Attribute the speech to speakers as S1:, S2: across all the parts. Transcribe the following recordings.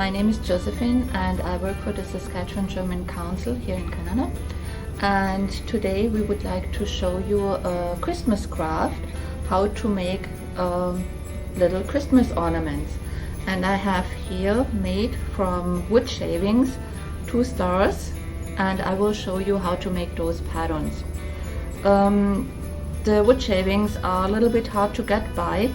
S1: My name is Josephine and I work for the Saskatchewan German Council here in Canada. And today we would like to show you a Christmas craft, how to make little Christmas ornaments. And I have here made from wood shavings 2 stars, and I will show you how to make those patterns. The wood shavings are a little bit hard to get by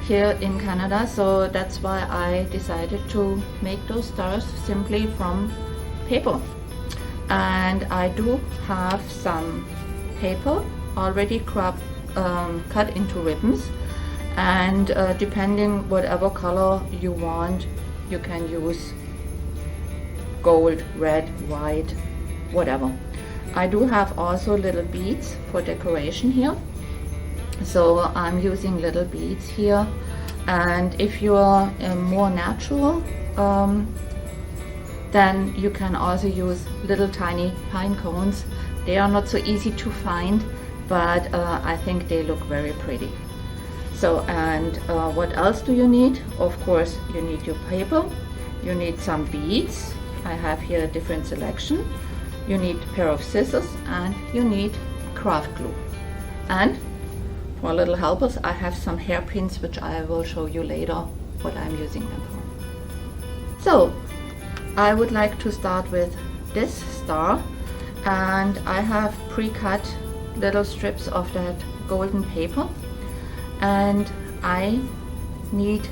S1: here in Canada, so that's why I decided to make those stars simply from paper. And I do have some paper already cut into ribbons, and depending whatever color you want, you can use gold, red, white, whatever. I do have also little beads for decoration here, so I'm using little beads here. And if you are more natural, then you can also use little tiny pine cones. They are not so easy to find, but I think they look very pretty. So, and what else do you need? Of course, you need your paper, you need some beads. I have here a different selection. You need a pair of scissors and you need craft glue. And for little helpers, I have some hairpins, which I will show you later what I'm using them for. So I would like to start with this star, and I have pre-cut little strips of that golden paper, and I need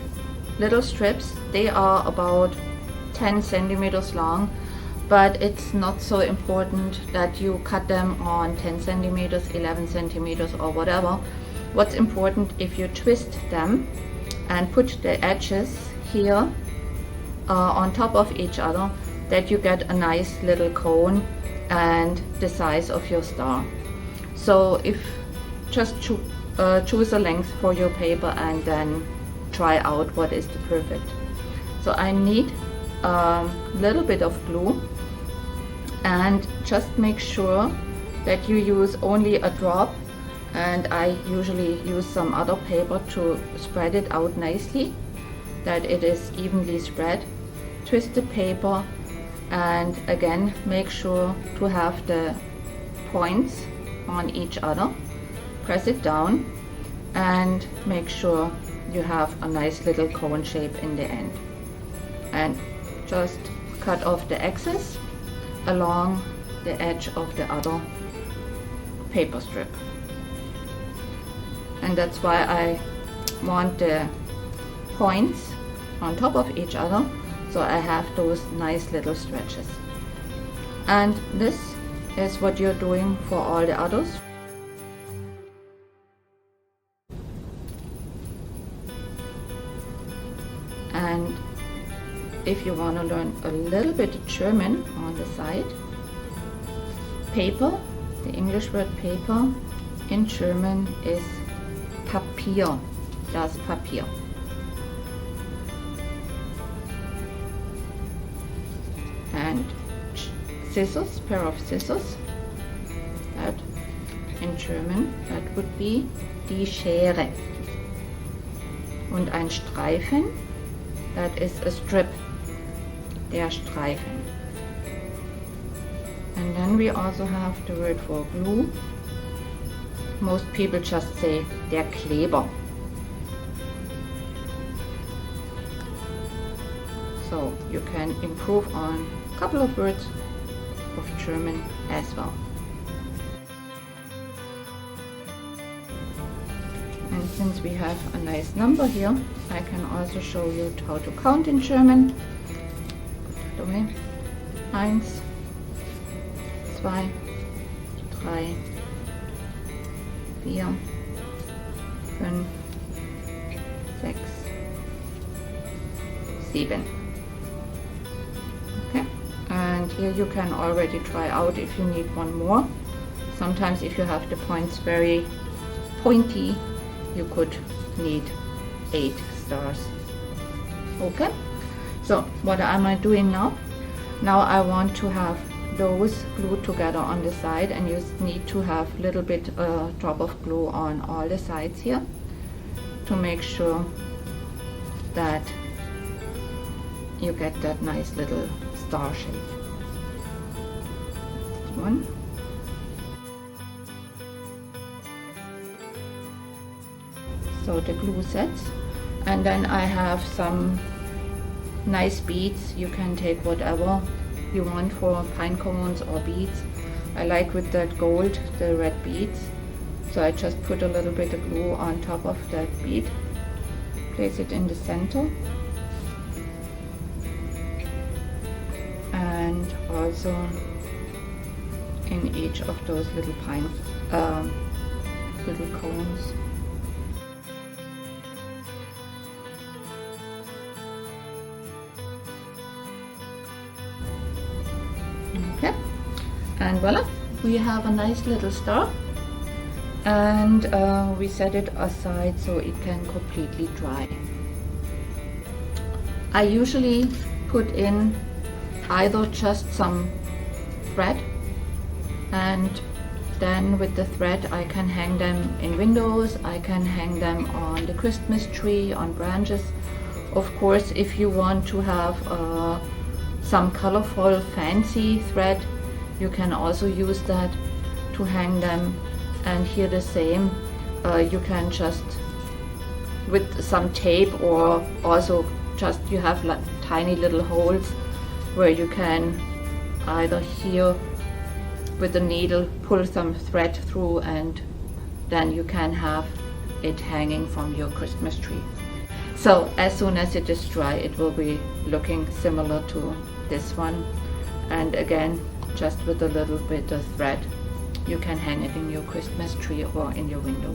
S1: little strips. They are about 10 centimeters long, but it's not so important that you cut them on 10 centimeters, 11 centimeters or whatever. What's important, if you twist them and put the edges here on top of each other, that you get a nice little cone and the size of your star. So if just choose a length for your paper and then try out what is the perfect. So I need a little bit of glue, and just make sure that you use only a drop, and I usually use some other paper to spread it out nicely, that it is evenly spread. Twist the paper and again make sure to have the points on each other. Press it down and make sure you have a nice little cone shape in the end. And just cut off the excess along the edge of the other paper strip. And that's why I want the points on top of each other, so I have those nice little stretches. And this is what you're doing for all the others. And if you want to learn a little bit of German on the side, paper, the English word paper in German is Papier, das Papier. And scissors, pair of scissors, that in German, that would be die Schere. Und ein Streifen, that is a strip, der Streifen. And then we also have the word for glue. Most people just say der Kleber. So you can improve on a couple of words of German as well. And since we have a nice number here, I can also show you how to count in German. 1, 2, 3, 4, 5, 6, 7. Okay, and here you can already try out if you need one more. Sometimes if you have the points very pointy, you could need 8 stars. Okay, so what am I doing now? Now I want to have those glued together on the side, and you need to have a little bit drop of glue on all the sides here to make sure that you get that nice little star shape. One. So the glue sets, and then I have some nice beads. You can take whatever you want for pine cones or beads. I like with that gold, the red beads. So I just put a little bit of glue on top of that bead, place it in the center, and also in each of those little pine little cones. Okay, and voila, we have a nice little star, and we set it aside so it can completely dry. I usually put in either just some thread, and then with the thread I can hang them in windows, I can hang them on the Christmas tree, on branches. Of course, if you want to have some colorful fancy thread, you can also use that to hang them. And here the same, you can just with some tape, or also just you have like tiny little holes where you can either here with the needle pull some thread through, and then you can have it hanging from your Christmas tree. So as soon as it is dry, it will be looking similar to this one. And again, just with a little bit of thread, you can hang it in your Christmas tree or in your window.